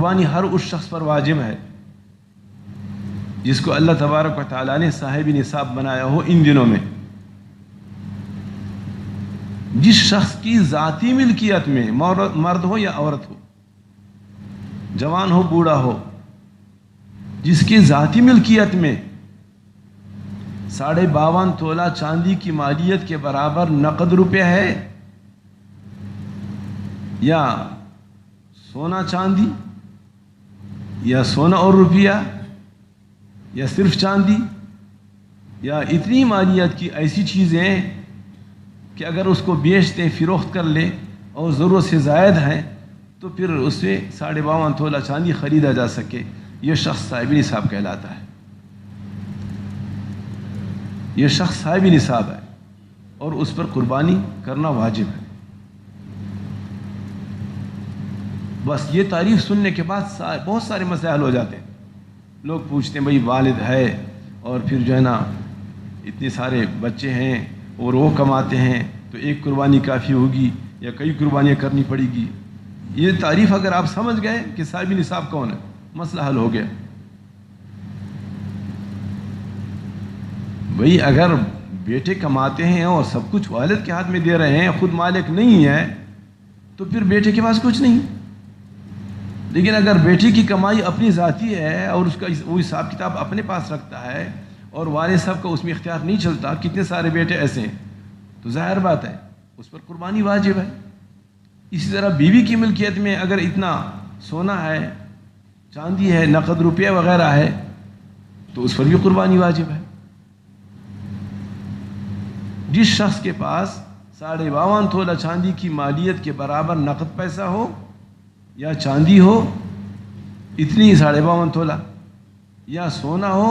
قربانی ہر اس شخص پر واجب ہے جس کو اللہ تبارک و تعالیٰ نے صاحب نصاب بنایا ہو ان دنوں میں. جس شخص کی ذاتی ملکیت میں مرد ہو یا عورت ہو، جوان ہو بوڑھا ہو، جس کی ذاتی ملکیت میں 52.5 تولہ چاندی کی مالیت کے برابر نقد روپے ہے، یا سونا چاندی، یا سونا اور روپیہ، یا صرف چاندی، یا اتنی مالیت کی ایسی چیزیں کہ اگر اس کو بیچ دیں، فروخت کر لیں اور ضرورت سے زائد ہیں تو پھر اس سے 52.5 تولہ چاندی خریدا جا سکے، یہ شخص صاحب نصاب کہلاتا ہے. یہ شخص صاحب نصاب ہے اور اس پر قربانی کرنا واجب ہے. بس یہ تعریف سننے کے بعد بہت سارے مسائل ہو جاتے ہیں. لوگ پوچھتے ہیں بھئی والد ہے اور پھر جو ہے نا اتنے سارے بچے ہیں اور وہ کماتے ہیں تو ایک قربانی کافی ہوگی یا کئی قربانیاں کرنی پڑے گی. یہ تعریف اگر آپ سمجھ گئے کہ صاحب نصاب کون ہے، مسئلہ حل ہو گیا. بھئی اگر بیٹے کماتے ہیں اور سب کچھ والد کے ہاتھ میں دے رہے ہیں، خود مالک نہیں ہے، تو پھر بیٹے کے پاس کچھ نہیں. لیکن اگر بیٹی کی کمائی اپنی ذاتی ہے اور اس کا وہ حساب کتاب اپنے پاس رکھتا ہے اور والد صاحب کا اس میں اختیار نہیں چلتا، کتنے سارے بیٹے ایسے ہیں، تو ظاہر بات ہے اس پر قربانی واجب ہے. اسی طرح بیوی کی ملکیت میں اگر اتنا سونا ہے، چاندی ہے، نقد روپیہ وغیرہ ہے تو اس پر بھی قربانی واجب ہے. جس شخص کے پاس 52.5 تولہ چاندی کی مالیت کے برابر نقد پیسہ ہو یا چاندی ہو اتنی 52.5 تولہ، یا سونا ہو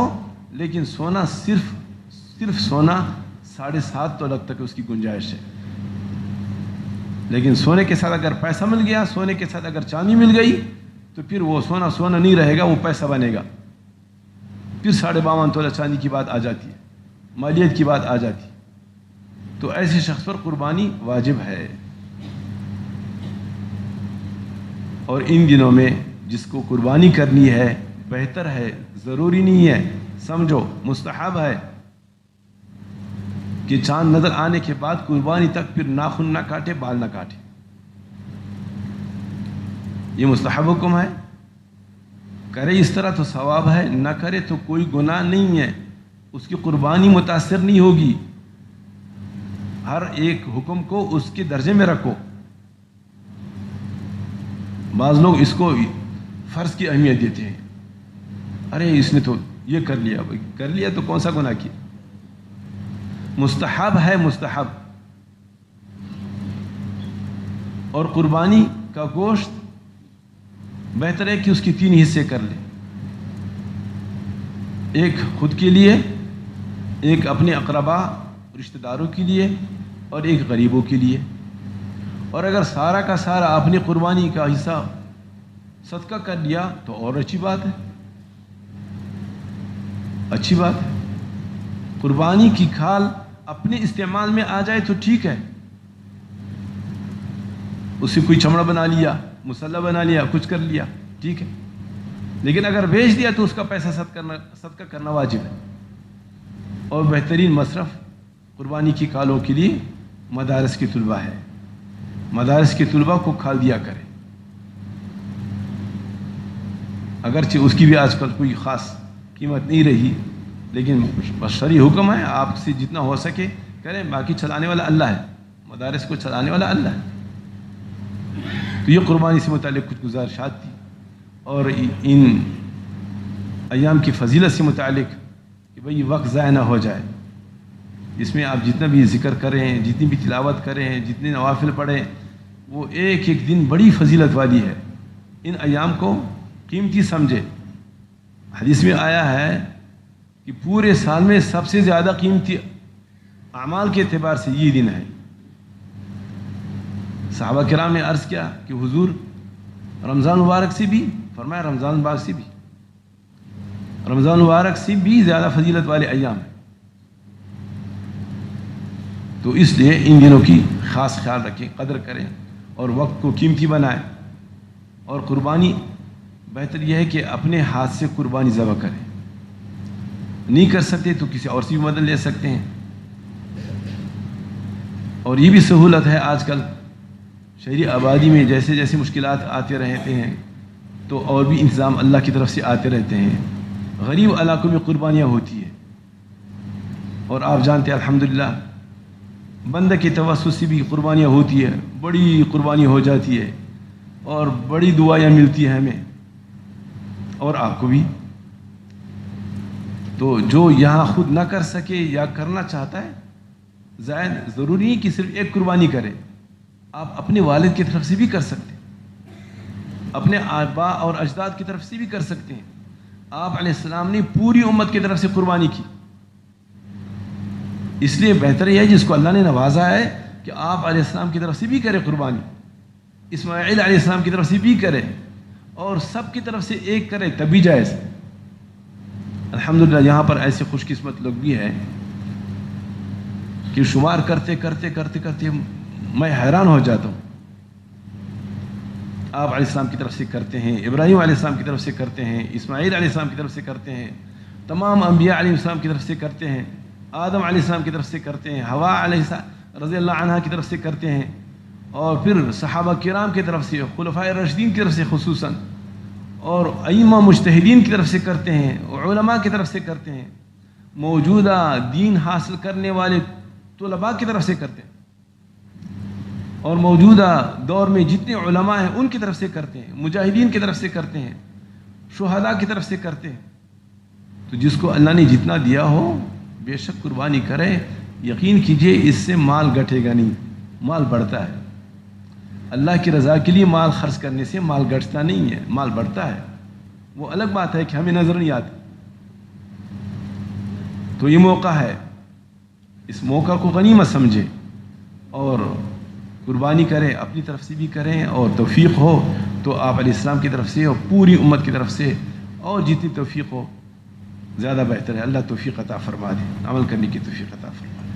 لیکن سونا صرف سونا 7.5 تولہ تک اس کی گنجائش ہے. لیکن سونے کے ساتھ اگر پیسہ مل گیا، سونے کے ساتھ اگر چاندی مل گئی تو پھر وہ سونا نہیں رہے گا، وہ پیسہ بنے گا. پھر 52.5 تولہ چاندی کی بات آ جاتی ہے، مالیت کی بات آ جاتی ہے. تو ایسے شخص پر قربانی واجب ہے. اور ان دنوں میں جس کو قربانی کرنی ہے بہتر ہے، ضروری نہیں ہے، سمجھو مستحب ہے کہ چاند نظر آنے کے بعد قربانی تک پھر ناخن نہ کاٹے، بال نہ کاٹے. یہ مستحب حکم ہے. کرے اس طرح تو ثواب ہے، نہ کرے تو کوئی گناہ نہیں ہے، اس کی قربانی متاثر نہیں ہوگی. ہر ایک حکم کو اس کے درجے میں رکھو. بعض لوگ اس کو فرض کی اہمیت دیتے ہیں، ارے اس نے تو یہ کر لیا، بھائی کر لیا تو کون سا گناہ کیا. مستحب ہے، مستحب. اور قربانی کا گوشت بہتر ہے کہ اس کی 3 حصے کر لے، ایک خود کے لیے، ایک اپنے اقربا رشتہ داروں کے لیے، اور ایک غریبوں کے لیے. اور اگر سارا کا سارا اپنی قربانی کا حصہ صدقہ کر لیا تو اور اچھی بات ہے، اچھی بات ہے. قربانی کی کھال اپنے استعمال میں آ جائے تو ٹھیک ہے، اس سے کوئی چمڑا بنا لیا، مسلح بنا لیا، کچھ کر لیا، ٹھیک ہے. لیکن اگر بیچ دیا تو اس کا پیسہ صدقہ کرنا واجب ہے. اور بہترین مصرف قربانی کی کھالوں کے لیے مدارس کی طلبہ ہے. مدارس کے طلبہ کو کھال دیا کرے، اگرچہ اس کی بھی آج کل کوئی خاص قیمت نہیں رہی، لیکن شرعی حکم ہے آپ سے جتنا ہو سکے کریں. باقی چلانے والا اللہ ہے، مدارس کو چلانے والا اللہ ہے. تو یہ قربانی سے متعلق کچھ گزارشات تھی، اور ان ایام کی فضیلت سے متعلق کہ بھئی وقت ضائع نہ ہو جائے. اس میں آپ جتنا بھی ذکر کریں، جتنی بھی تلاوت کریں، جتنے نوافل پڑھیں، وہ ایک ایک دن بڑی فضیلت والی ہے. ان ایام کو قیمتی سمجھے. حدیث میں آیا ہے کہ پورے سال میں سب سے زیادہ قیمتی اعمال کے اعتبار سے یہ دن ہے. صحابہ کرام نے عرض کیا کہ حضور رمضان مبارک سے بھی؟ فرمایا رمضان مبارک سے بھی. رمضان مبارک سے بھی زیادہ فضیلت والے ایام ہیں. تو اس لیے ان دنوں کی خاص خیال رکھیں، قدر کریں اور وقت کو قیمتی بنائیں. اور قربانی بہتر یہ ہے کہ اپنے ہاتھ سے قربانی ذبح کریں. نہیں کر سکتے تو کسی اور سے بھی مدد لے سکتے ہیں. اور یہ بھی سہولت ہے آج کل شہری آبادی میں جیسے جیسے مشکلات آتے رہتے ہیں تو اور بھی انتظام اللہ کی طرف سے آتے رہتے ہیں. غریب علاقوں میں قربانیاں ہوتی ہیں اور آپ جانتے ہیں الحمدللہ بندہ کے توسط سے بھی قربانیاں ہوتی ہے. بڑی قربانی ہو جاتی ہے اور بڑی دعائیں ملتی ہیں ہمیں اور آپ کو بھی. تو جو یہاں خود نہ کر سکے یا کرنا چاہتا ہے زائد ضروری نہیں کہ صرف ایک قربانی کرے. آپ اپنے والد کی طرف سے بھی کر سکتے ہیں, اپنے آبا اور اجداد کی طرف سے بھی کر سکتے ہیں. آپ علیہ السلام نے پوری امت کی طرف سے قربانی کی. اس لیے بہتر یہ ہے جس کو اللہ نے نوازا ہے کہ آپ علیہ السلام کی طرف سے بھی کرے قربانی, اسماعیل علیہ السلام کی طرف سے بھی کرے اور سب کی طرف سے ایک کرے تب بھی جائز. الحمدللہ یہاں پر ایسے خوش قسمت لوگ بھی ہیں کہ شمار کرتے کرتے کرتے کرتے میں حیران ہو جاتا ہوں. آپ علیہ السلام کی طرف سے کرتے ہیں, ابراہیم علیہ السلام کی طرف سے کرتے ہیں, اسماعیل علیہ السلام کی طرف سے کرتے ہیں, تمام انبیاء علیہ السلام کی طرف سے کرتے ہیں, آدم علیہ السلام کی طرف سے کرتے ہیں, حوا علیہ السلام رضی اللہ عنہ کی طرف سے کرتے ہیں, اور پھر صحابہ کرام کی طرف سے, خلفائے راشدین کی طرف سے خصوصاً, اور ائمہ مجتہدین کی طرف سے کرتے ہیں, علماء کی طرف سے کرتے ہیں, موجودہ دین حاصل کرنے والے طلباء کی طرف سے کرتے ہیں, اور موجودہ دور میں جتنے علماء ہیں ان کی طرف سے کرتے ہیں, مجاہدین کی طرف سے کرتے ہیں, شہداء کی طرف سے کرتے ہیں. تو جس کو اللہ نے جتنا دیا ہو بے شک قربانی کرے. یقین کیجئے اس سے مال گھٹے گا نہیں, مال بڑھتا ہے. اللہ کی رضا کے لیے مال خرچ کرنے سے مال گھٹتا نہیں ہے, مال بڑھتا ہے. وہ الگ بات ہے کہ ہمیں نظر نہیں آتی. تو یہ موقع ہے, اس موقع کو غنیمت سمجھے اور قربانی کریں, اپنی طرف سے بھی کریں, اور توفیق ہو تو آپ علیہ السلام کی طرف سے اور پوری امت کی طرف سے, اور جتنی توفیق ہو زیادہ بہتر ہے. اللہ توفیق عطا فرما دے, عمل کرنے کی توفیق عطا فرما دے.